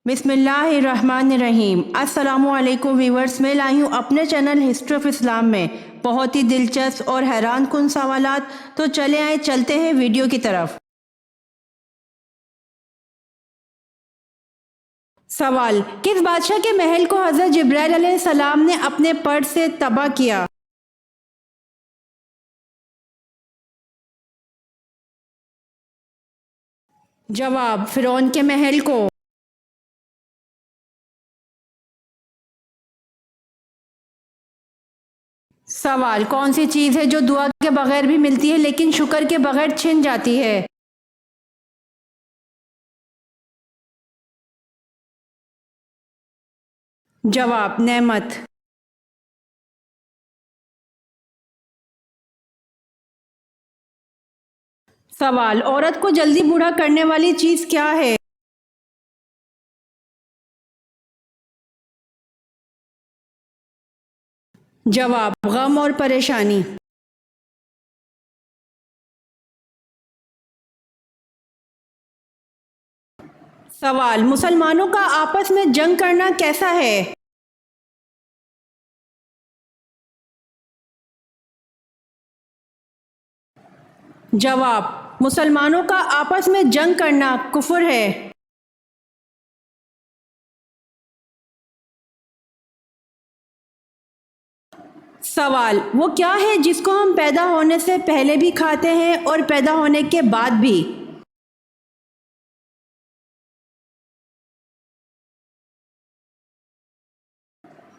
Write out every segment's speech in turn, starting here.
بسم اللہ الرحمن الرحیم۔ السلام علیکم ویورز، میں لائی ہوں اپنے چینل ہسٹری آف اسلام میں بہت ہی دلچسپ اور حیران کن سوالات۔ تو چلتے ہیں ویڈیو کی طرف۔ سوال: کس بادشاہ کے محل کو حضرت جبرائیل علیہ السلام نے اپنے پر سے تباہ کیا؟ جواب: فرعون کے محل کو۔ سوال: کون سی چیز ہے جو دعا کے بغیر بھی ملتی ہے لیکن شکر کے بغیر چھن جاتی ہے؟ جواب: نعمت۔ سوال: عورت کو جلدی بوڑھا کرنے والی چیز کیا ہے؟ جواب: غم اور پریشانی۔ سوال: مسلمانوں کا آپس میں جنگ کرنا کیسا ہے؟ جواب: مسلمانوں کا آپس میں جنگ کرنا کفر ہے۔ سوال: وہ کیا ہے جس کو ہم پیدا ہونے سے پہلے بھی کھاتے ہیں اور پیدا ہونے کے بعد بھی؟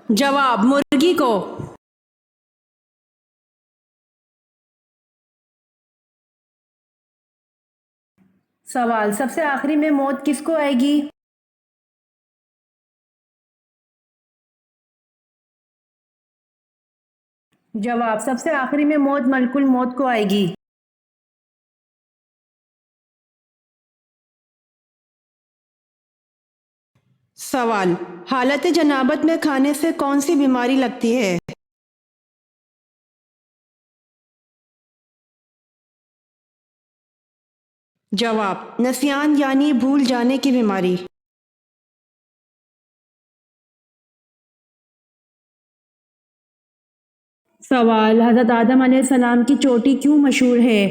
جواب: مرغی کو۔ سوال: سب سے آخری میں موت کس کو آئے گی؟ جواب: سب سے آخری میں موت ملک الموت کو آئے گی۔ سوال: حالت جنابت میں کھانے سے کون سی بیماری لگتی ہے؟ جواب: نسیان یعنی بھول جانے کی بیماری۔ سوال: حضرت آدم علیہ السلام کی چوٹی کیوں مشہور ہے؟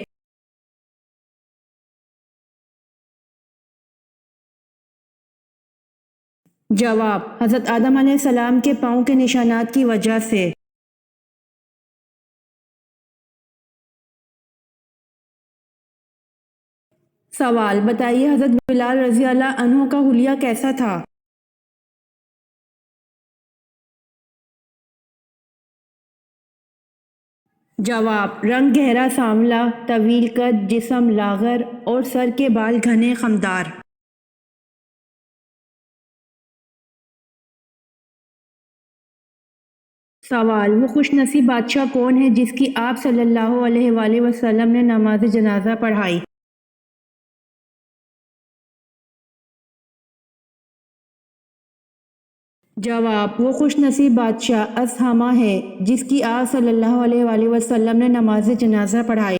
جواب: حضرت آدم علیہ السلام کے پاؤں کے نشانات کی وجہ سے۔ سوال: بتائیے حضرت بلال رضی اللہ عنہ کا حلیہ کیسا تھا؟ جواب: رنگ گہرا سانولا، طویل قد، جسم لاغر اور سر کے بال گھنے خمدار۔ سوال: وہ خوش نصیب بادشاہ کون ہے جس کی آپ صلی اللہ علیہ وآلہ وسلم نے نماز جنازہ پڑھائی؟ جواب: وہ خوش نصیب بادشاہ اسہمہ ہے جس کی آپ صلی اللہ علیہ وآلہ وسلم نے نماز جنازہ پڑھائی۔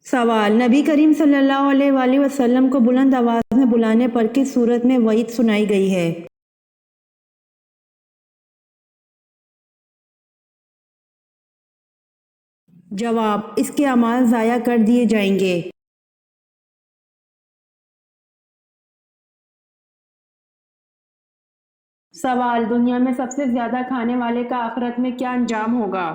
سوال: نبی کریم صلی اللہ علیہ وآلہ وسلم کو بلند آواز میں بلانے پر کس صورت میں وعید سنائی گئی ہے؟ جواب: اس کے اعمال ضائع کر دیے جائیں گے۔ سوال: دنیا میں سب سے زیادہ کھانے والے کا آخرت میں کیا انجام ہوگا؟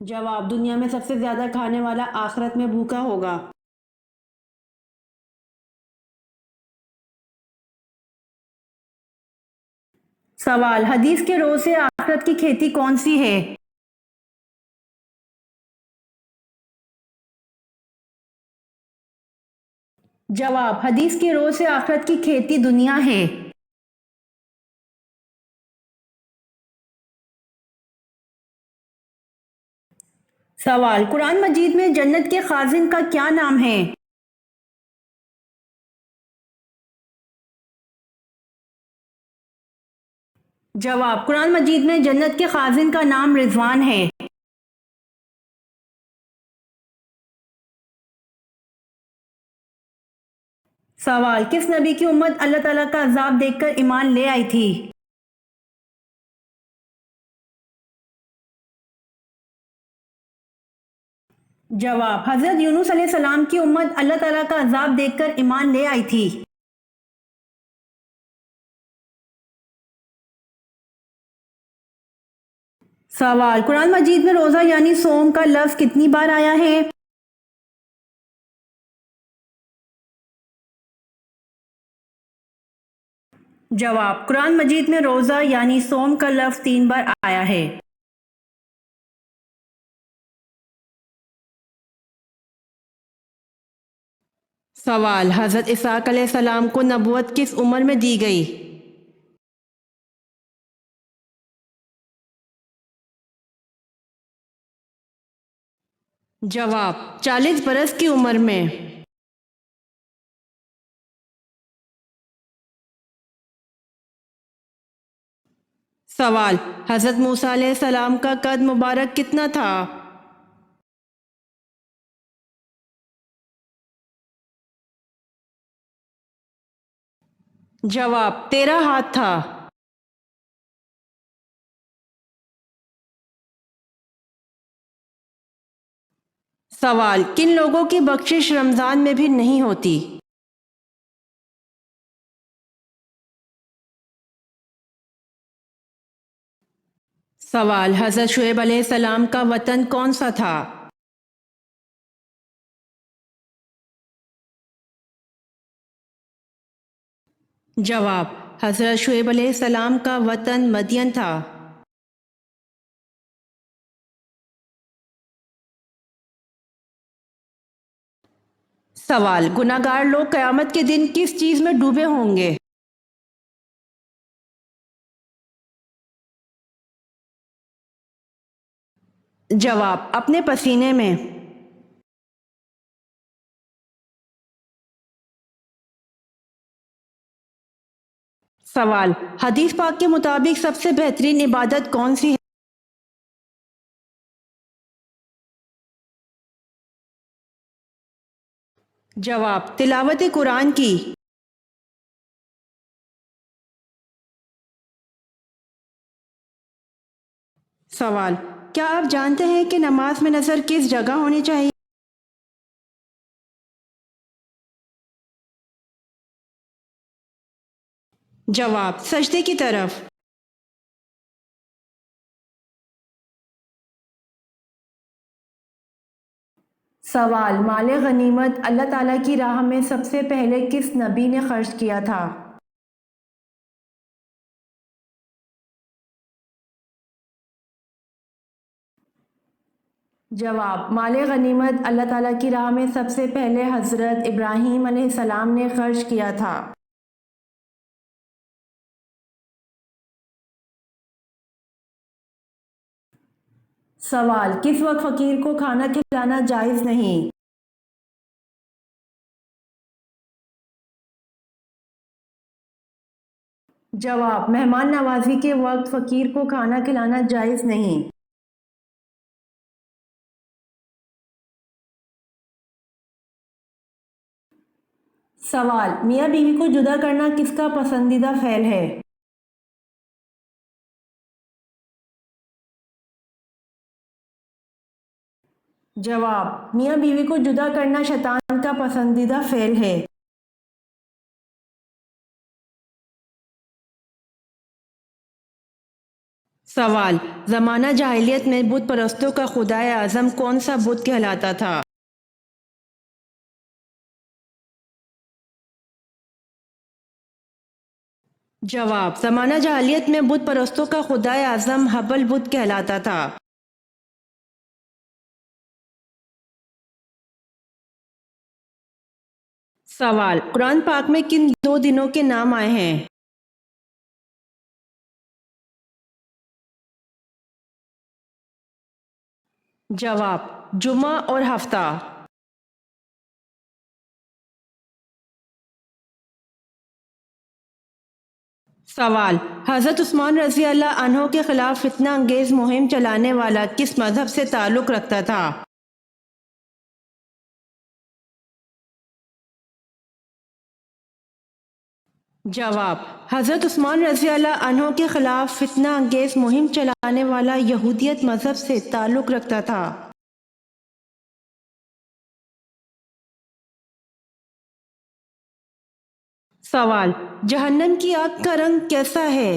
جواب: دنیا میں سب سے زیادہ کھانے والا آخرت میں بھوکا ہوگا۔ سوال: حدیث کے رو سے آخرت کی کھیتی کون سی ہے؟ جواب: حدیث کے رو سے آخرت کی کھیتی دنیا ہے۔ سوال: قرآن مجید میں جنت کے خازن کا کیا نام ہے؟ جواب، قرآن مجید میں جنت کے خازن کا نام رضوان ہے۔ سوال، کس نبی کی امت اللہ تعالیٰ کا عذاب دیکھ کر ایمان لے آئی تھی؟ جواب، حضرت یونس علیہ السلام کی امت اللہ تعالیٰ کا عذاب دیکھ کر ایمان لے آئی تھی۔ سوال، قرآن مجید میں روزہ یعنی صوم کا لفظ کتنی بار آیا ہے؟ جواب، قرآن مجید میں روزہ یعنی صوم کا لفظ 3 بار آیا ہے۔ سوال، حضرت اسحاق علیہ السلام کو نبوت کس عمر میں دی گئی؟ جواب، 40 برس کی عمر میں۔ سوال، حضرت موسیٰ علیہ السلام کا قد مبارک کتنا تھا؟ جواب، 13 ہاتھ تھا۔ سوال، کن لوگوں کی بخشش رمضان میں بھی نہیں ہوتی؟ سوال، حضرت شعیب علیہ السلام کا وطن کون سا تھا؟ جواب، حضرت شعیب علیہ السلام کا وطن مدین تھا۔ سوال، گناہگار لوگ قیامت کے دن کس چیز میں ڈوبے ہوں گے؟ جواب، اپنے پسینے میں۔ سوال، حدیث پاک کے مطابق سب سے بہترین عبادت کون سی ہے؟ جواب، تلاوت قرآن کی۔ سوال، کیا آپ جانتے ہیں کہ نماز میں نظر کس جگہ ہونی چاہیے؟ جواب، سجدے کی طرف۔ سوال، مال غنیمت اللہ تعالیٰ کی راہ میں سب سے پہلے کس نبی نے خرچ کیا تھا؟ جواب، مال غنیمت اللہ تعالیٰ کی راہ میں سب سے پہلے حضرت ابراہیم علیہ السلام نے خرچ کیا تھا۔ سوال، کس وقت فقیر کو کھانا کھلانا جائز نہیں؟ جواب، مہمان نوازی کے وقت فقیر کو کھانا کھلانا جائز نہیں۔ سوال، میاں بیوی کو جدا کرنا کس کا پسندیدہ فعل ہے؟ جواب، میاں بیوی کو جدا کرنا شیطان کا پسندیدہ فعل ہے۔ سوال، زمانہ جاہلیت میں بت پرستوں کا خدائے اعظم کون سا بت کہلاتا تھا؟ جواب، زمانہ جاہلیت میں بت پرستوں کا خدائے اعظم حبل بت کہلاتا تھا۔ سوال، قرآن پاک میں کن 2 دنوں کے نام آئے ہیں؟ جواب، جمعہ اور ہفتہ۔ سوال: حضرت عثمان رضی اللہ عنہ کے خلاف فتنہ انگیز مہم چلانے والا کس مذہب سے تعلق رکھتا تھا؟ جواب: حضرت عثمان رضی اللہ عنہ کے خلاف فتنہ انگیز مہم چلانے والا یہودیت مذہب سے تعلق رکھتا تھا۔ سوال: جہنم کی آگ کا رنگ کیسا ہے؟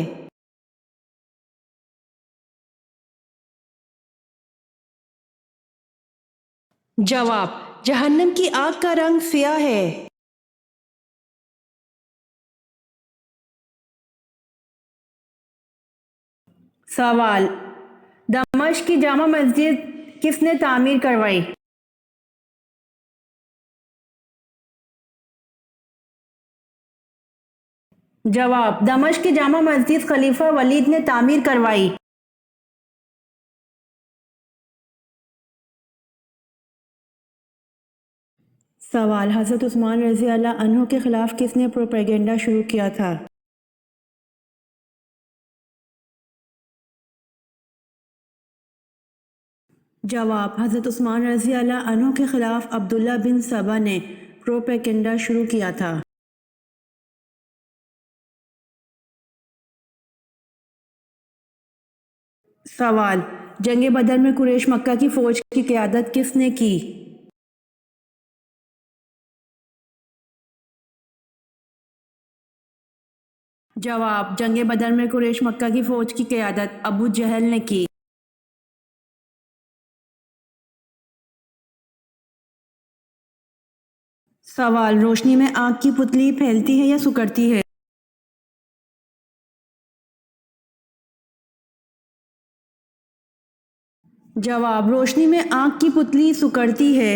جواب: جہنم کی آگ کا رنگ سیاہ ہے۔ سوال: دمشق کی جامع مسجد کس نے تعمیر کروائی؟ جواب: دمشق کی جامع مسجد خلیفہ ولید نے تعمیر کروائی۔ سوال: حضرت عثمان رضی اللہ عنہ کے خلاف کس نے پروپیگنڈا شروع کیا تھا؟ جواب: حضرت عثمان رضی اللہ عنہ کے خلاف عبداللہ بن سبا نے پروپیگنڈا شروع کیا تھا۔ سوال: جنگ بدر میں قریش مکہ کی فوج کی قیادت کس نے کی؟ جواب: جنگ بدر میں قریش مکہ کی فوج کی قیادت ابو جہل نے کی۔ سوال: روشنی میں آنکھ کی پتلی پھیلتی ہے یا سکڑتی ہے؟ جواب: روشنی میں آنکھ کی پتلی سکڑتی ہے۔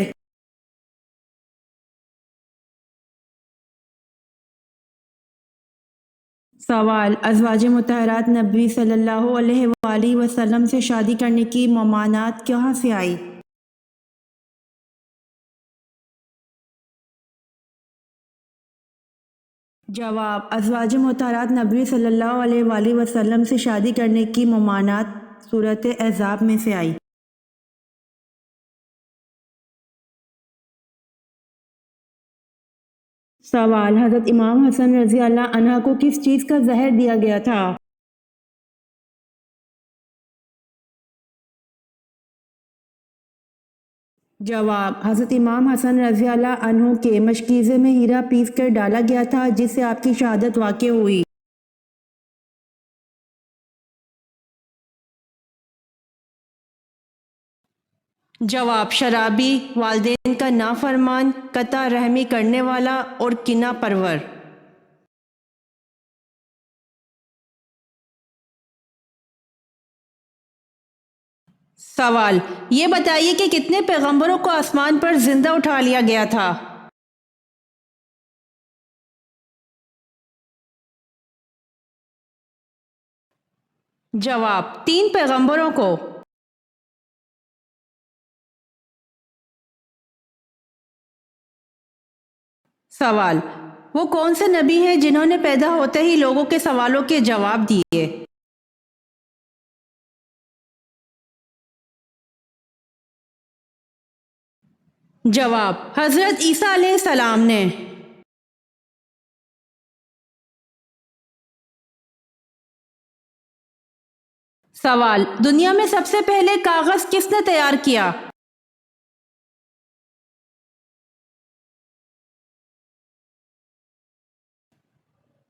سوال: ازواج مطہرات نبی صلی اللہ علیہ وآلہ وسلم سے شادی کرنے کی ممانعت کہاں سے آئی؟ جواب: ازواج مطہرات نبی صلی اللہ علیہ وآلہ وسلم سے شادی کرنے کی ممانعت سورۃ احزاب میں سے آئی۔ سوال: حضرت امام حسن رضی اللہ عنہ کو کس چیز کا زہر دیا گیا تھا؟ جواب: حضرت امام حسن رضی اللہ عنہ کے مشکیزے میں ہیرا پیس کر ڈالا گیا تھا جس سے آپ کی شہادت واقع ہوئی۔ جواب: شرابی، والدین کا نافرمان، قطع رحمی کرنے والا اور کینہ پرور۔ سوال: یہ بتائیے کہ کتنے پیغمبروں کو آسمان پر زندہ اٹھا لیا گیا تھا؟ جواب: 3 پیغمبروں کو۔ سوال: وہ کون سے نبی ہیں جنہوں نے پیدا ہوتے ہی لوگوں کے سوالوں کے جواب دیے؟ جواب: حضرت عیسیٰ علیہ السلام نے۔ سوال: دنیا میں سب سے پہلے کاغذ کس نے تیار کیا؟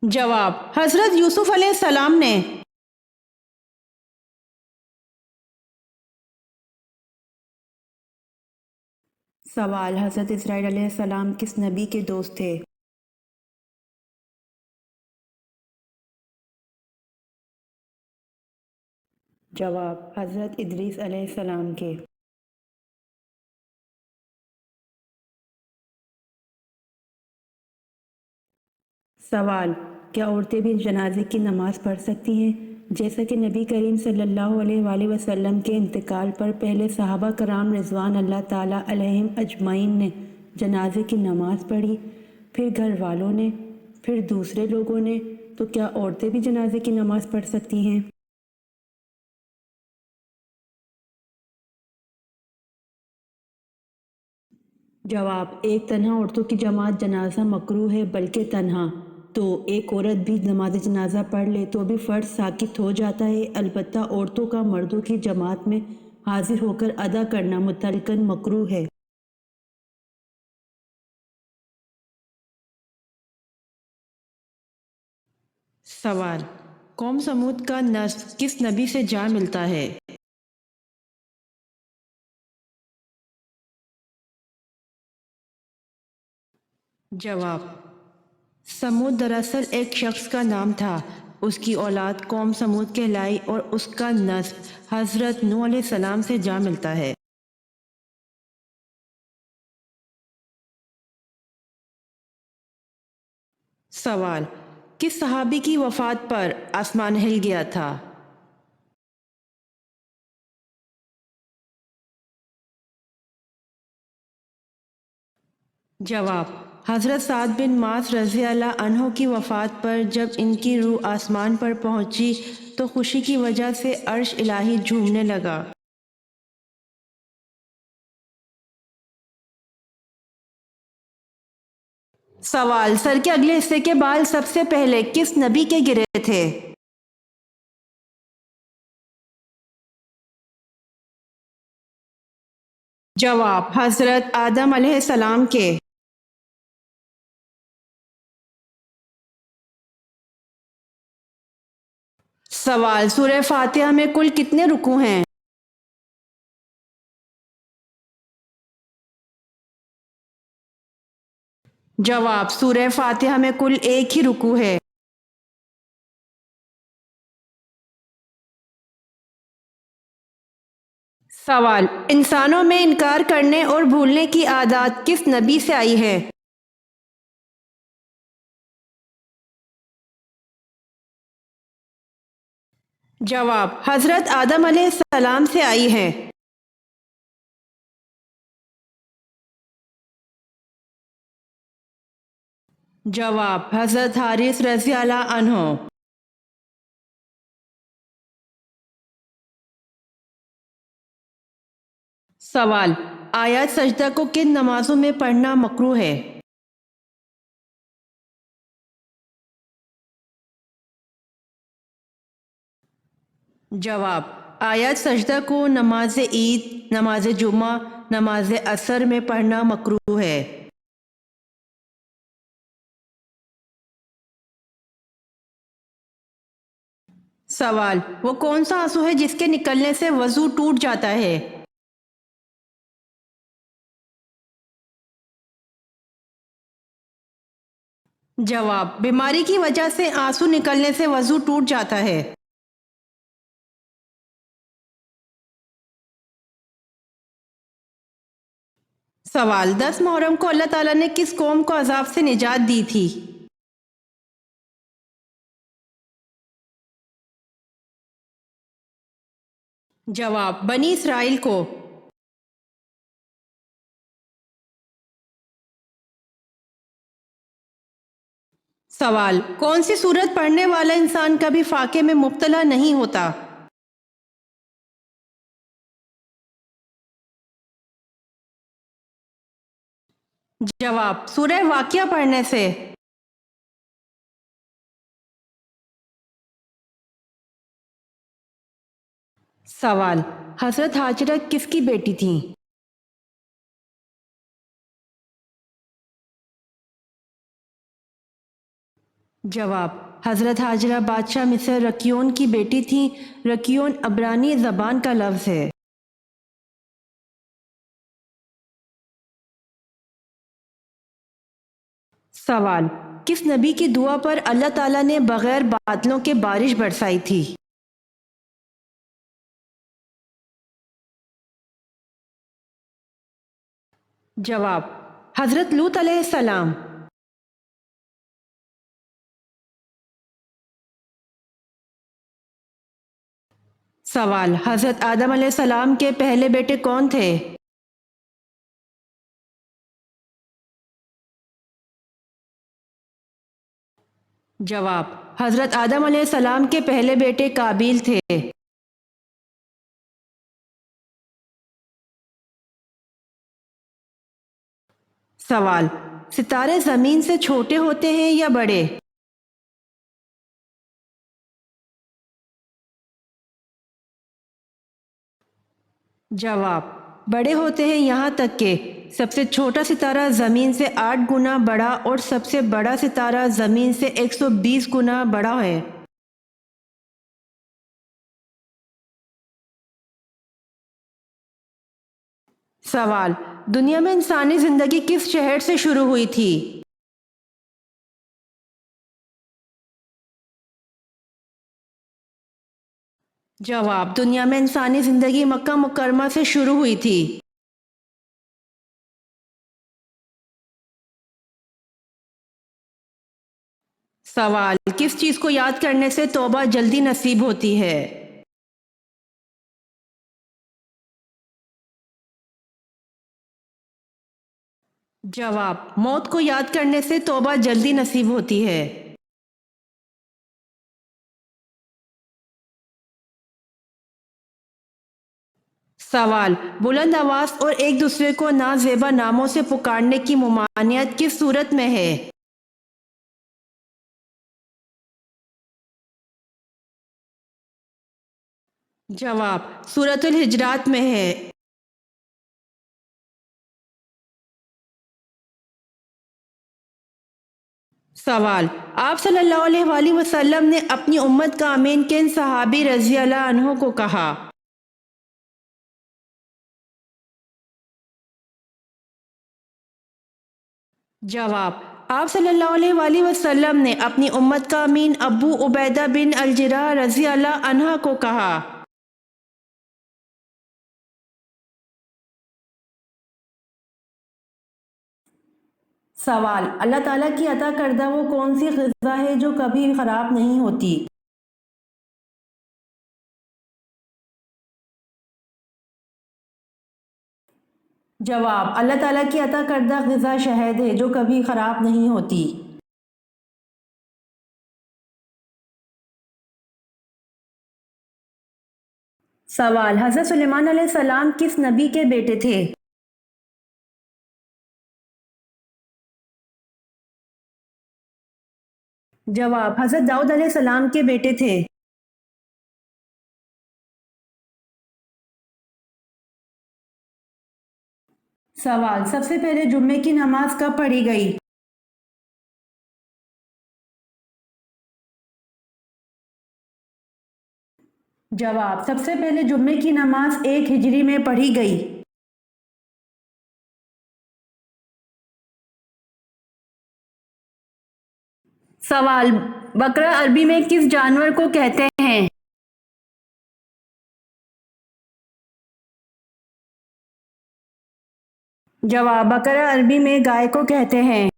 جواب: حضرت یوسف علیہ السلام نے۔ سوال: حضرت اسرائیل علیہ السلام کس نبی کے دوست تھے؟ جواب: حضرت ادریس علیہ السلام کے۔ سوال: کیا عورتیں بھی جنازے کی نماز پڑھ سکتی ہیں؟ جیسا کہ نبی کریم صلی اللہ علیہ وآلہ وسلم کے انتقال پر پہلے صحابہ کرام رضوان اللہ تعالیٰ علیہم اجمعین نے جنازے کی نماز پڑھی، پھر گھر والوں نے، پھر دوسرے لوگوں نے، تو کیا عورتیں بھی جنازے کی نماز پڑھ سکتی ہیں؟ جواب: ایک تنہا عورتوں کی جماعت جنازہ مکروہ ہے، بلکہ تنہا تو ایک عورت بھی نماز جنازہ پڑھ لے تو بھی فرض ساقط ہو جاتا ہے، البتہ عورتوں کا مردوں کی جماعت میں حاضر ہو کر ادا کرنا مطلقاً مکروہ ہے۔ سوال: قوم سمود کا نسب کس نبی سے جا ملتا ہے؟ جواب: سمود دراصل ایک شخص کا نام تھا، اس کی اولاد قوم سمود کہلائی اور اس کا نسب حضرت نوح علیہ السلام سے جا ملتا ہے۔ سوال: کس صحابی کی وفات پر آسمان ہل گیا تھا؟ جواب: حضرت سعد بن معاذ رضی اللہ عنہ کی وفات پر جب ان کی روح آسمان پر پہنچی تو خوشی کی وجہ سے عرش الہی جھومنے لگا۔ سوال: سر کے اگلے حصے کے بال سب سے پہلے کس نبی کے گرے تھے؟ جواب: حضرت آدم علیہ السلام کے۔ سوال: سورہ فاتحہ میں کل کتنے رکوع ہیں؟ جواب: سورہ فاتحہ میں کل ایک ہی رکوع ہے۔ سوال: انسانوں میں انکار کرنے اور بھولنے کی عادات کس نبی سے آئی ہے؟ جواب: حضرت آدم علیہ السلام سے آئی ہے۔ جواب: حضرت حارث رضی اللہ عنہ۔ سوال: آیات سجدہ کو کن نمازوں میں پڑھنا مکروہ ہے؟ جواب: آیات سجدہ کو نماز عید، نماز جمعہ، نماز عصر میں پڑھنا مکروہ ہے۔ سوال: وہ کون سا آنسو ہے جس کے نکلنے سے وضو ٹوٹ جاتا ہے؟ جواب: بیماری کی وجہ سے آنسو نکلنے سے وضو ٹوٹ جاتا ہے۔ سوال: 10 محرم کو اللہ تعالیٰ نے کس قوم کو عذاب سے نجات دی تھی؟ جواب: بنی اسرائیل کو۔ سوال: کون سی سورت پڑھنے والا انسان کبھی فاقے میں مبتلا نہیں ہوتا؟ جواب: سورہ واقعہ پڑھنے سے۔ سوال: حضرت ہاجرہ کس کی بیٹی تھیں؟ جواب: حضرت ہاجرہ بادشاہ مصر رکیون کی بیٹی تھیں۔ رکیون عبرانی زبان کا لفظ ہے۔ سوال: کس نبی کی دعا پر اللہ تعالیٰ نے بغیر بادلوں کے بارش برسائی تھی؟ جواب: حضرت لوط علیہ السلام۔ سوال: حضرت آدم علیہ السلام کے پہلے بیٹے کون تھے؟ جواب: حضرت آدم علیہ السلام کے پہلے بیٹے قابیل تھے۔ سوال: ستارے زمین سے چھوٹے ہوتے ہیں یا بڑے؟ جواب: بڑے ہوتے ہیں، یہاں تک کہ سب سے چھوٹا ستارہ زمین سے 8 گنا بڑا اور سب سے بڑا ستارہ زمین سے 120 گنا بڑا ہے۔ سوال: دنیا میں انسانی زندگی کس شہر سے شروع ہوئی تھی؟ جواب: دنیا میں انسانی زندگی مکہ مکرمہ سے شروع ہوئی تھی۔ سوال: کس چیز کو یاد کرنے سے توبہ جلدی نصیب ہوتی ہے؟ جواب: موت کو یاد کرنے سے توبہ جلدی نصیب ہوتی ہے۔ سوال: بلند آواز اور ایک دوسرے کو نازیبا ناموں سے پکارنے کی ممانعت کس صورت میں ہے؟ جواب: سورۃ الحجرات میں ہے۔ سوال: آپ صلی اللہ علیہ وآلہ وسلم نے اپنی امت کا امین کن صحابی رضی اللہ عنہ کو کہا؟ جواب: آپ صلی اللہ علیہ وآلہ وسلم نے اپنی امت کا امین ابو عبیدہ بن الجراح رضی اللہ عنہ کو کہا۔ سوال: اللہ تعالیٰ کی عطا کردہ وہ کون سی غذا ہے جو کبھی خراب نہیں ہوتی؟ جواب: اللہ تعالیٰ کی عطا کردہ غذا شہد ہے جو کبھی خراب نہیں ہوتی۔ سوال: حضرت سلیمان علیہ السلام کس نبی کے بیٹے تھے؟ جواب: حضرت داؤد علیہ السلام کے بیٹے تھے۔ سوال: سب سے پہلے جمعے کی نماز کب پڑھی گئی؟ جواب: سب سے پہلے جمعے کی نماز 1 ہجری میں پڑھی گئی۔ سوال: بقرہ عربی میں کس جانور کو کہتے ہیں؟ جواب: بقرہ عربی میں گائے کو کہتے ہیں۔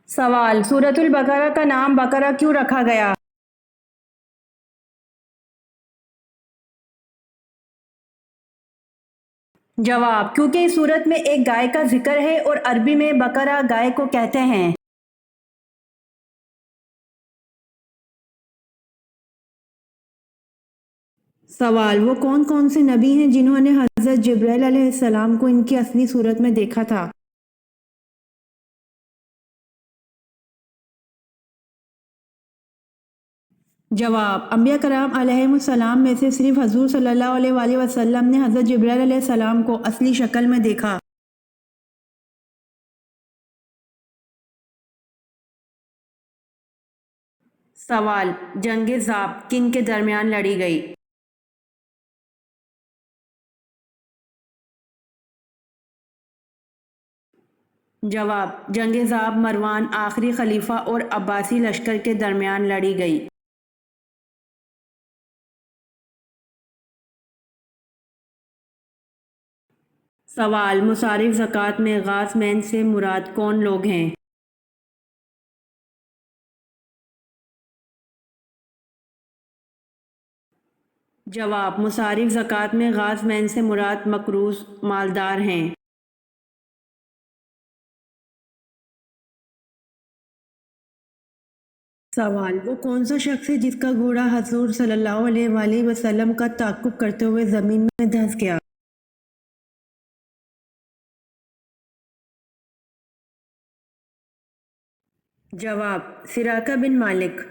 سوال: سورۃ البقرہ کا نام بقرہ کیوں رکھا گیا؟ جواب: کیونکہ اس سورت میں ایک گائے کا ذکر ہے اور عربی میں بقرہ گائے کو کہتے ہیں۔ سوال: وہ کون کون سے نبی ہیں جنہوں نے حضرت جبرائیل علیہ السلام کو ان کی اصلی صورت میں دیکھا تھا؟ جواب: انبیاء کرام علیہم السلام میں سے صرف حضور صلی اللہ علیہ وآلہ وسلم نے حضرت جبرائیل علیہ السلام کو اصلی شکل میں دیکھا۔ سوال: جنگ ذاب کن کے درمیان لڑی گئی؟ جواب: جنگ ذاب مروان آخری خلیفہ اور عباسی لشکر کے درمیان لڑی گئی۔ سوال: مصارف زکوٰۃ میں غاز مین سے مراد کون لوگ ہیں؟ جواب: مصارف زکوٰۃ میں غاز مین سے مراد مقروض مالدار ہیں۔ سوال: وہ کون سا شخص ہے جس کا گھوڑا حضور صلی اللہ علیہ وآلہ وسلم کا تعاقب کرتے ہوئے زمین میں دھنس گیا؟ جواب: سراقہ بن مالک۔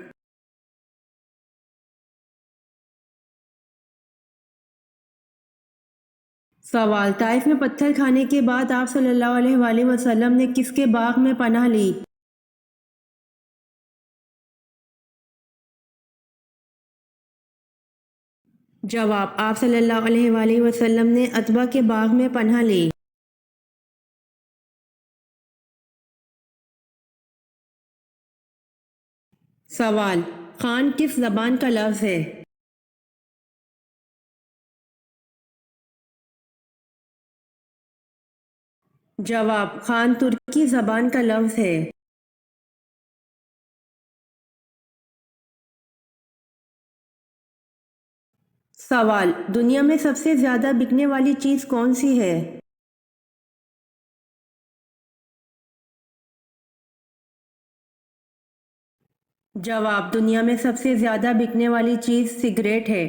سوال: طائف میں پتھر کھانے کے بعد آپ صلی اللہ علیہ وآلہ وسلم نے کس کے باغ میں پناہ لی؟ جواب: آپ صلی اللہ علیہ وآلہ وسلم نے عتبہ کے باغ میں پناہ لی۔ سوال: خان کس زبان کا لفظ ہے؟ جواب: خان ترکی زبان کا لفظ ہے۔ سوال: دنیا میں سب سے زیادہ بکنے والی چیز کون سی ہے؟ جواب: دنیا میں سب سے زیادہ بکنے والی چیز سگریٹ ہے۔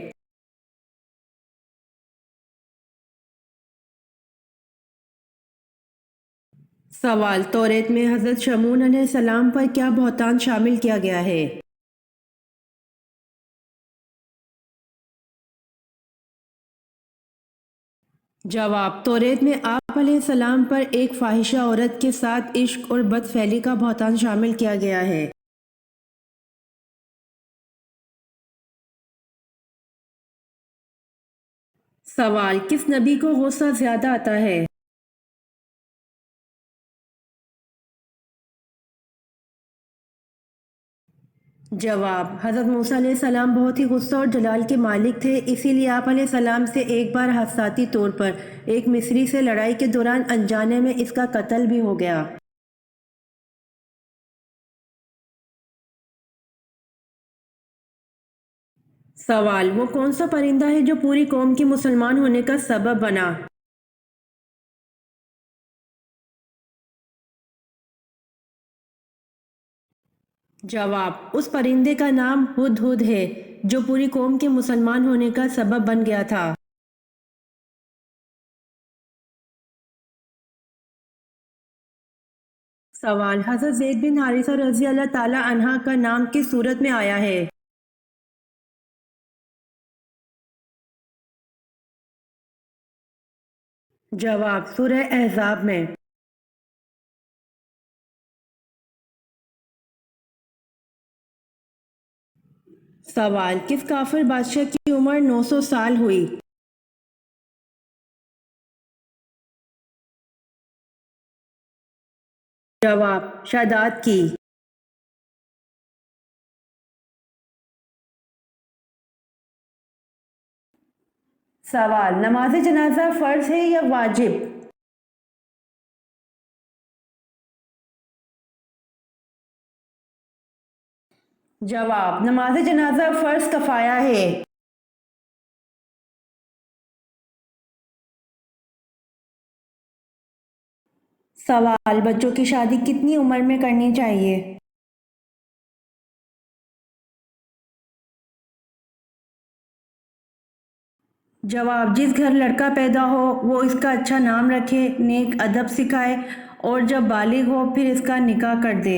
سوال: توریت میں حضرت شمعون علیہ السلام پر کیا بہتان شامل کیا گیا ہے؟ جواب: توریت میں آپ علیہ السلام پر ایک فاحشہ عورت کے ساتھ عشق اور بد فعلی کا بہتان شامل کیا گیا ہے۔ سوال: کس نبی کو غصہ زیادہ آتا ہے؟ جواب: حضرت موسیٰ علیہ السلام بہت ہی غصہ اور جلال کے مالک تھے، اسی لیے آپ علیہ السلام سے ایک بار حادثاتی طور پر ایک مصری سے لڑائی کے دوران انجانے میں اس کا قتل بھی ہو گیا۔ سوال: وہ کون سا پرندہ ہے جو پوری قوم کے مسلمان ہونے کا سبب بنا؟ جواب: اس پرندے کا نام ہدہد ہے جو پوری قوم کے مسلمان ہونے کا سبب بن گیا تھا۔ سوال: حضرت زید بن حارثہ رضی اللہ تعالی عنہ کا نام کس صورت میں آیا ہے؟ جواب: سورہ احزاب میں۔ سوال: کس کافر بادشاہ کی عمر 900 سال ہوئی؟ جواب: شاداد کی۔ سوال: نماز جنازہ فرض ہے یا واجب؟ جواب: نماز جنازہ فرض کفایہ ہے۔ سوال: بچوں کی شادی کتنی عمر میں کرنی چاہیے؟ جواب: جس گھر لڑکا پیدا ہو وہ اس کا اچھا نام رکھے، نیک ادب سکھائے اور جب بالغ ہو پھر اس کا نکاح کر دے۔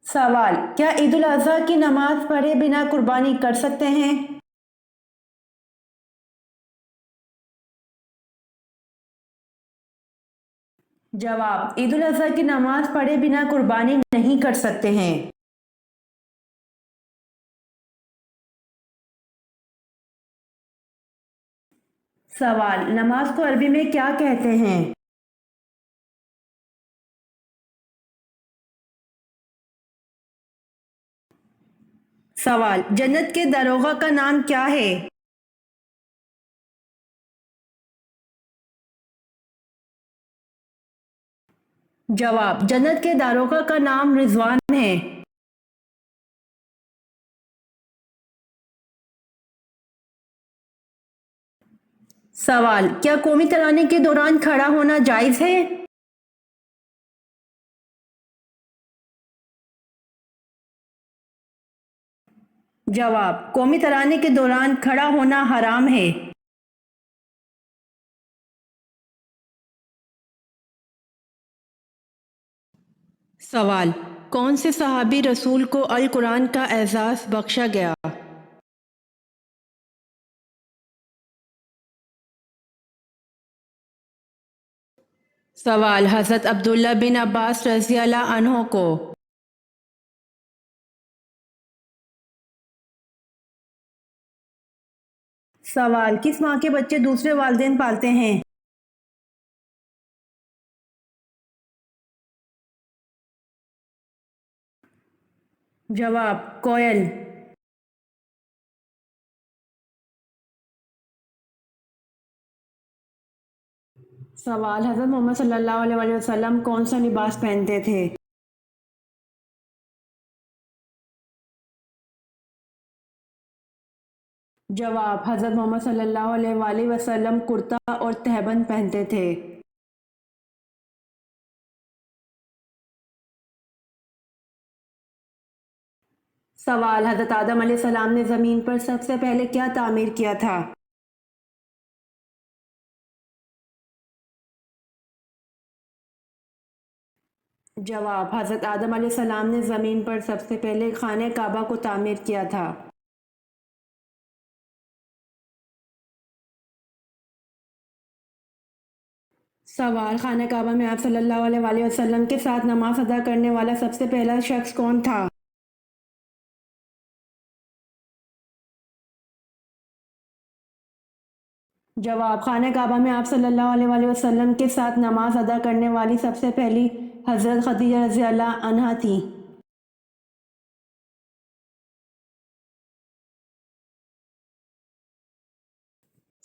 سوال: کیا عید الاضحیٰ کی نماز پڑھے بنا قربانی کر سکتے ہیں؟ جواب: عید الاضحیٰ کی نماز پڑھے بنا قربانی نہیں کر سکتے ہیں۔ سوال: نماز کو عربی میں کیا کہتے ہیں؟ سوال: جنت کے داروغہ کا نام کیا ہے؟ جواب: جنت کے داروغہ کا نام رضوان ہے۔ سوال: کیا قومی ترانے کے دوران کھڑا ہونا جائز ہے؟ جواب: قومی ترانے کے دوران کھڑا ہونا حرام ہے۔ سوال: کون سے صحابی رسول کو القرآن کا اعزاز بخشا گیا؟ سوال: حضرت عبداللہ بن عباس رضی اللہ عنہ کو۔ سوال: کس ماں کے بچے دوسرے والدین پالتے ہیں؟ جواب: کوئل۔ سوال: حضرت محمد صلی اللہ علیہ وآلہ وسلم کون سا لباس پہنتے تھے؟ جواب: حضرت محمد صلی اللہ علیہ وآلہ وسلم کرتا اور تہبند پہنتے تھے۔ سوال: حضرت آدم علیہ السلام نے زمین پر سب سے پہلے کیا تعمیر کیا تھا؟ جواب: حضرت آدم علیہ السلام نے زمین پر سب سے پہلے خانہ کعبہ کو تعمیر کیا تھا۔ سوال: خانہ کعبہ میں آپ صلی اللہ علیہ وآلہ وسلم کے ساتھ نماز ادا کرنے والا سب سے پہلا شخص کون تھا؟ جواب: خانہ کعبہ میں آپ صلی اللہ علیہ وآلہ وسلم کے ساتھ نماز ادا کرنے والی سب سے پہلی حضرت خدیجہ رضی اللہ عنہا تھیں۔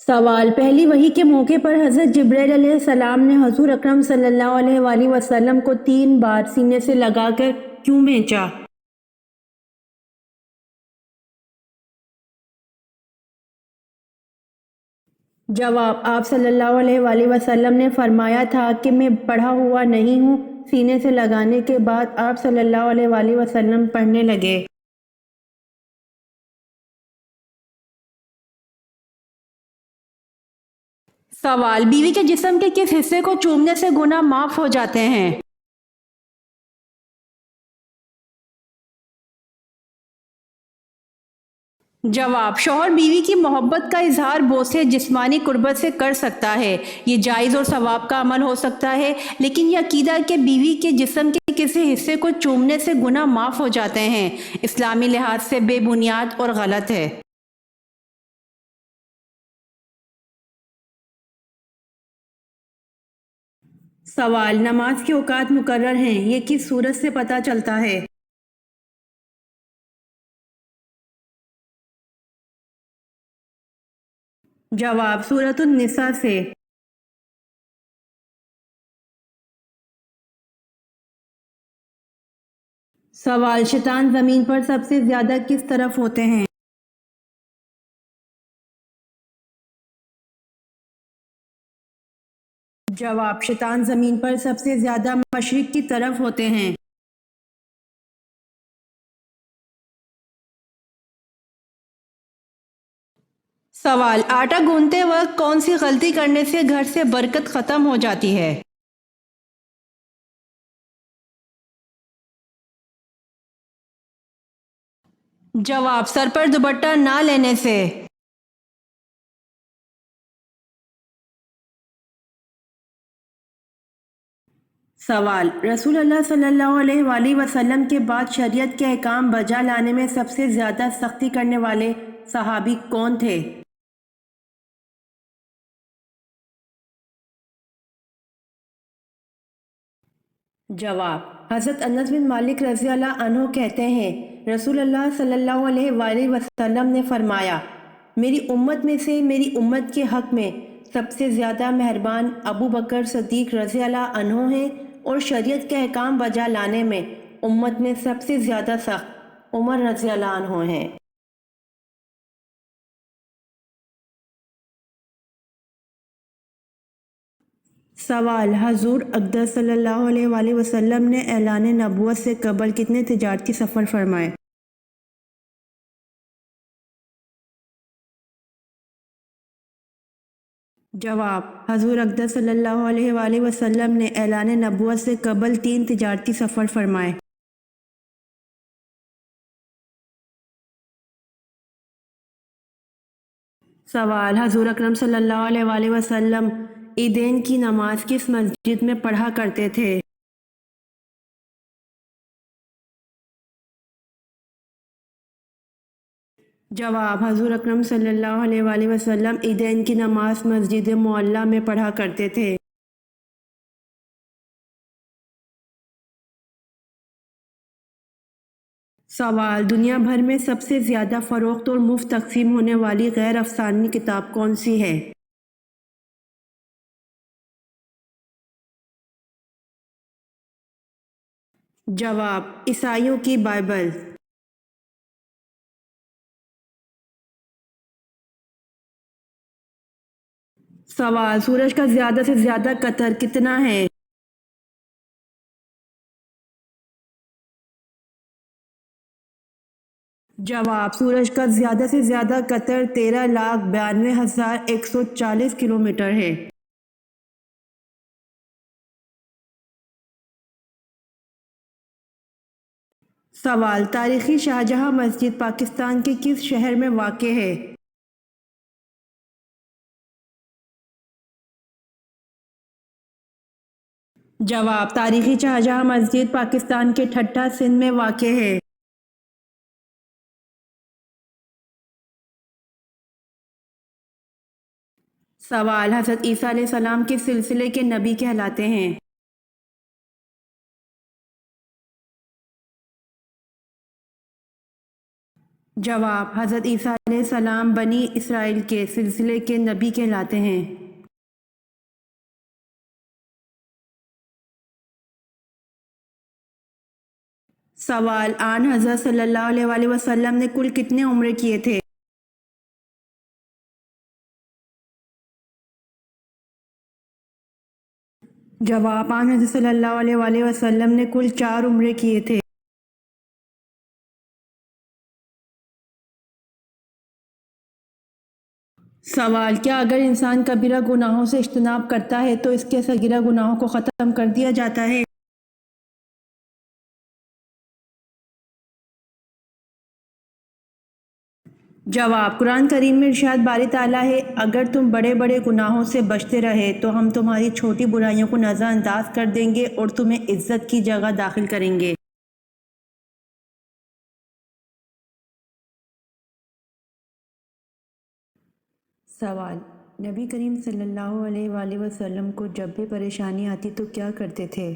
سوال: پہلی وحی کے موقع پر حضرت جبرائیل علیہ السلام نے حضور اکرم صلی اللہ علیہ وآلہ وسلم کو 3 بار سینے سے لگا کر کیوں بھیجا؟ جواب: آپ صلی اللہ علیہ وآلہ وسلم نے فرمایا تھا کہ میں پڑھا ہوا نہیں ہوں۔ سینے سے لگانے کے بعد آپ صلی اللہ علیہ وآلہ وسلم پڑھنے لگے۔ سوال: بیوی کے جسم کے کس حصے کو چومنے سے گناہ معاف ہو جاتے ہیں؟ جواب: شوہر بیوی کی محبت کا اظہار بوسے جسمانی قربت سے کر سکتا ہے، یہ جائز اور ثواب کا عمل ہو سکتا ہے، لیکن یہ عقیدہ کہ بیوی کے جسم کے کسی حصے کو چومنے سے گناہ معاف ہو جاتے ہیں، اسلامی لحاظ سے بے بنیاد اور غلط ہے۔ سوال: نماز کے اوقات مقرر ہیں، یہ کس صورت سے پتہ چلتا ہے؟ جواب: سورۃ النساء سے۔ سوال: شیطان زمین پر سب سے زیادہ کس طرف ہوتے ہیں؟ جواب: شیطان زمین پر سب سے زیادہ مشرق کی طرف ہوتے ہیں۔ سوال: آٹا گوندتے وقت کون سی غلطی کرنے سے گھر سے برکت ختم ہو جاتی ہے؟ جواب: سر پر دوپٹہ نہ لینے سے۔ سوال: رسول اللہ صلی اللہ علیہ وآلہ وسلم کے بعد شریعت کے احکام بجا لانے میں سب سے زیادہ سختی کرنے والے صحابی کون تھے؟ جواب: حضرت انس بن مالک رضی اللہ عنہ کہتے ہیں، رسول اللہ صلی اللہ علیہ وآلہ وسلم نے فرمایا، میری امت میں سے میری امت کے حق میں سب سے زیادہ مہربان ابو بکر صدیق رضی اللہ عنہ ہیں، اور شریعت کے احکام بجا لانے میں امت میں سب سے زیادہ سخت عمر رضی اللہ عنہ ہیں۔ سوال: حضور اقدس صلی اللہ علیہ وآلہ وسلم نے اعلان نبوت سے قبل کتنے تجارتی سفر فرمائے؟ جواب: حضور اقدس صلی اللہ علیہ وآلہ وسلم نے اعلان نبوت سے قبل 3 تجارتی سفر فرمائے۔ سوال: حضور اکرم صلی اللہ علیہ وآلہ وسلم عیدین کی نماز کس مسجد میں پڑھا کرتے تھے؟ جواب: حضور اکرم صلی اللہ علیہ وآلہ وسلم عیدین کی نماز مسجد معلیٰ میں پڑھا کرتے تھے۔ سوال: دنیا بھر میں سب سے زیادہ فروخت اور مفت تقسیم ہونے والی غیر افسانوی کتاب کون سی ہے؟ جواب: عیسائیوں کی بائبل۔ سوال: سورج کا زیادہ سے زیادہ قطر کتنا ہے؟ جواب: سورج کا زیادہ سے زیادہ قطر 13,92,140 کلومیٹر ہے۔ سوال: تاریخی شاہجہاں مسجد پاکستان کے کس شہر میں واقع ہے؟ جواب: تاریخی شاہجہاں مسجد پاکستان کے ٹھٹھہ سندھ میں واقع ہے۔ سوال: حضرت عیسیٰ علیہ السلام کس سلسلے کے نبی کہلاتے ہیں؟ جواب: حضرت عیسیٰ علیہ السلام بنی اسرائیل کے سلسلے کے نبی کہلاتے ہیں۔ سوال: آن حضرت صلی اللہ علیہ وآلہ وسلم نے کل کتنے عمرے کیے تھے؟ جواب: آن حضرت صلی اللہ علیہ وآلہ وسلم نے کل 4 عمرے کیے تھے۔ سوال: کیا اگر انسان کبیرہ گناہوں سے اجتناب کرتا ہے تو اس کے صغیرہ گناہوں کو ختم کر دیا جاتا ہے؟ جواب: قرآن کریم میں ارشاد باری تعالیٰ ہے: اگر تم بڑے بڑے گناہوں سے بچتے رہے تو ہم تمہاری چھوٹی برائیوں کو نظر انداز کر دیں گے اور تمہیں عزت کی جگہ داخل کریں گے۔ سوال: نبی کریم صلی اللہ علیہ وآلہ وسلم کو جب بھی پریشانی آتی تو کیا کرتے تھے؟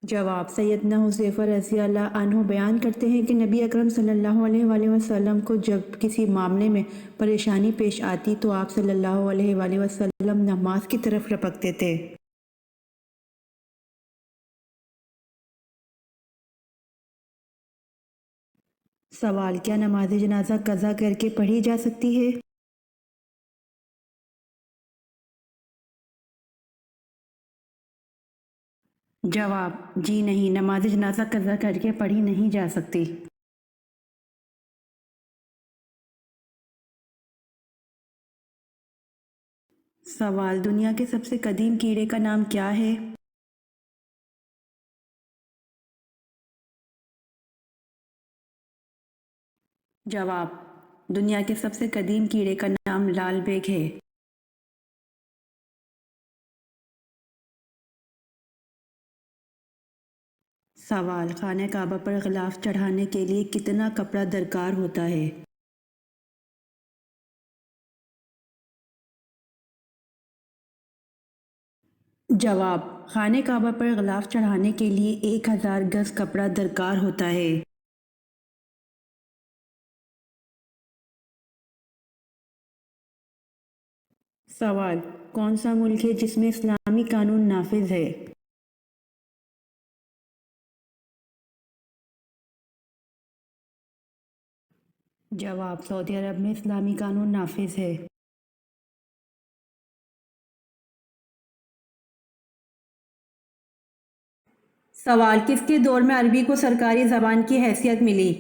جواب: سیدنا حذیفہ رضی اللہ عنہ بیان کرتے ہیں کہ نبی اکرم صلی اللہ علیہ وآلہ وسلم کو جب کسی معاملے میں پریشانی پیش آتی تو آپ صلی اللہ علیہ وآلہ وسلم نماز کی طرف لپکتے تھے۔ سوال: کیا نماز جنازہ قضا کر کے پڑھی جا سکتی ہے؟ جواب: جی نہیں، نماز جنازہ قضا کر کے پڑھی نہیں جا سکتی۔ سوال: دنیا کے سب سے قدیم کیڑے کا نام کیا ہے؟ جواب: دنیا کے سب سے قدیم کیڑے کا نام لال بیگ ہے۔ سوال: خانہ کعبہ پر غلاف چڑھانے کے لیے کتنا کپڑا درکار ہوتا ہے؟ جواب: خانہ کعبہ پر غلاف چڑھانے کے لیے 1000 گز کپڑا درکار ہوتا ہے۔ سوال: کون سا ملک ہے جس میں اسلامی قانون نافذ ہے؟ جواب: سعودی عرب میں اسلامی قانون نافذ ہے۔ سوال: کس کے دور میں عربی کو سرکاری زبان کی حیثیت ملی؟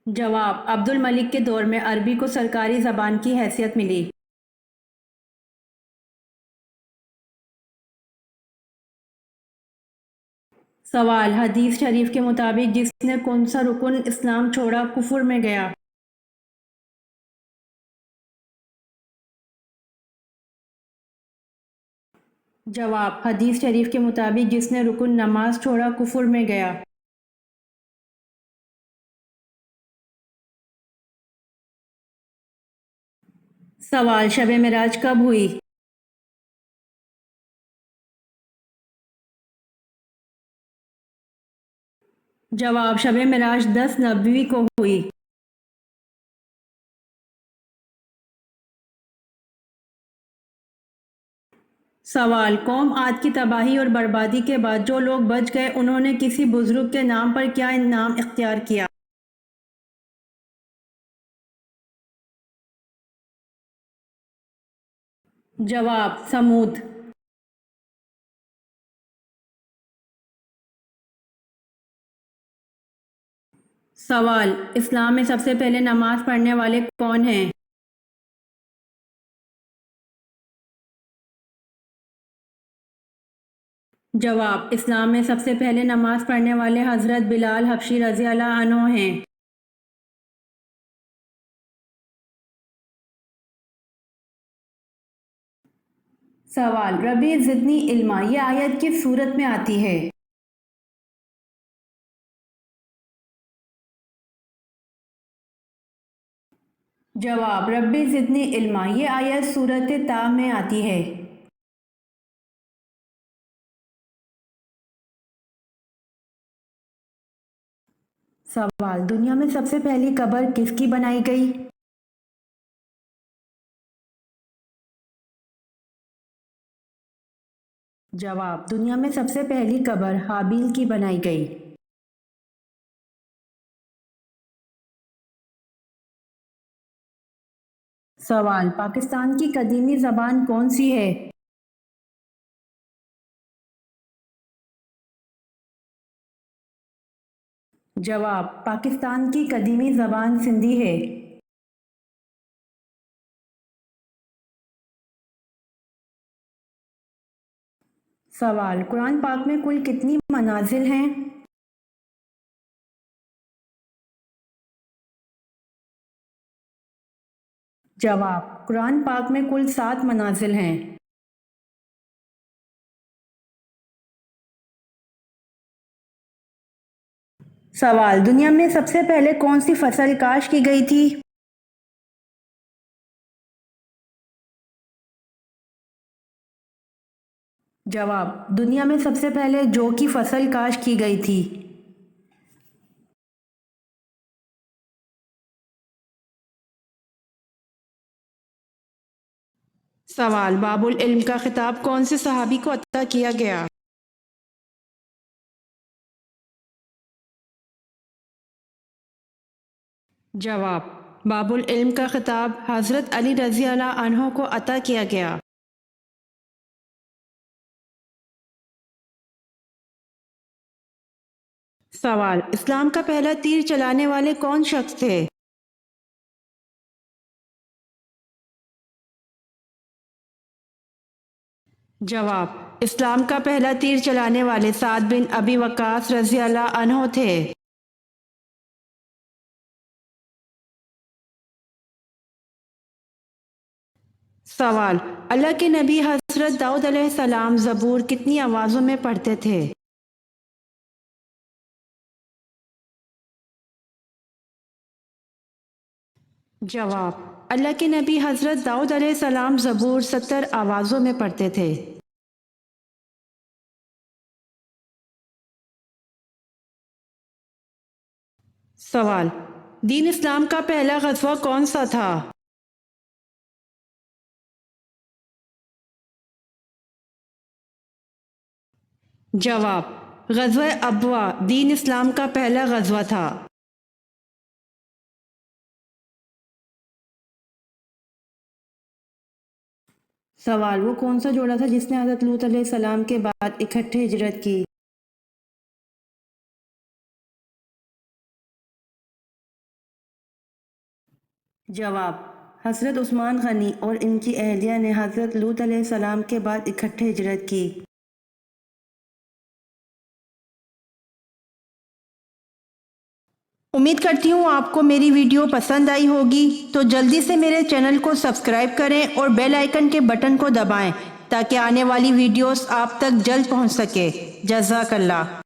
جواب: عبد الملک کے دور میں عربی کو سرکاری زبان کی حیثیت ملی۔ سوال: حدیث شریف کے مطابق جس نے کون سا رکن اسلام چھوڑا کفر میں گیا؟ جواب: حدیث شریف کے مطابق جس نے رکن نماز چھوڑا کفر میں گیا۔ سوال: شب معراج کب ہوئی؟ جواب: شب معراج 10 نبوی کو ہوئی۔ سوال: قوم عاد کی تباہی اور بربادی کے بعد جو لوگ بچ گئے انہوں نے کسی بزرگ کے نام پر کیا نام اختیار کیا؟ جواب: سمود۔ سوال: اسلام میں سب سے پہلے نماز پڑھنے والے کون ہیں؟ جواب: اسلام میں سب سے پہلے نماز پڑھنے والے حضرت بلال حبشی رضی اللہ عنہ ہیں۔ سوال: ربی زدنی علما یہ آیت کس صورت میں آتی ہے؟ جواب: ربی زدنی علما یہ آیت سورۃ طٰ میں آتی ہے۔ سوال: دنیا میں سب سے پہلی قبر کس کی بنائی گئی؟ جواب: دنیا میں سب سے پہلی قبر حابیل کی بنائی گئی۔ سوال: پاکستان کی قدیمی زبان کون سی ہے؟ جواب: پاکستان کی قدیمی زبان سندھی ہے۔ سوال: قرآن پاک میں کل کتنی منازل ہیں؟ جواب: قرآن پاک میں کل 7 منازل ہیں۔ سوال: دنیا میں سب سے پہلے کون سی فصل کاشت کی گئی تھی؟ جواب: دنیا میں سب سے پہلے جو کی فصل کاشت کی گئی تھی۔ سوال: باب العلم کا خطاب کون سے صحابی کو عطا کیا گیا؟ جواب: باب العلم کا خطاب حضرت علی رضی اللہ عنہ کو عطا کیا گیا۔ سوال: اسلام کا پہلا تیر چلانے والے کون شخص تھے؟ جواب: اسلام کا پہلا تیر چلانے والے سعد بن ابی وقاص رضی اللہ عنہ تھے۔ سوال: اللہ کے نبی حضرت داؤد علیہ السلام زبور کتنی آوازوں میں پڑھتے تھے؟ جواب: اللہ کے نبی حضرت داؤد علیہ السلام زبور 70 آوازوں میں پڑھتے تھے۔ سوال: دین اسلام کا پہلا غزوہ کون سا تھا؟ جواب: غزوہ ابوا دین اسلام کا پہلا غزوہ تھا۔ سوال: وہ کون سا جوڑا تھا جس نے حضرت لوط علیہ السلام کے بعد اکٹھے ہجرت کی؟ جواب: حضرت عثمان غنی اور ان کی اہلیہ نے حضرت لوط علیہ السلام کے بعد اکٹھے ہجرت کی۔ امید کرتی ہوں آپ کو میری ویڈیو پسند آئی ہوگی، تو جلدی سے میرے چینل کو سبسکرائب کریں اور بیل آئیکن کے بٹن کو دبائیں تاکہ آنے والی ویڈیوز آپ تک جلد پہنچ سکے۔ جزاک اللہ۔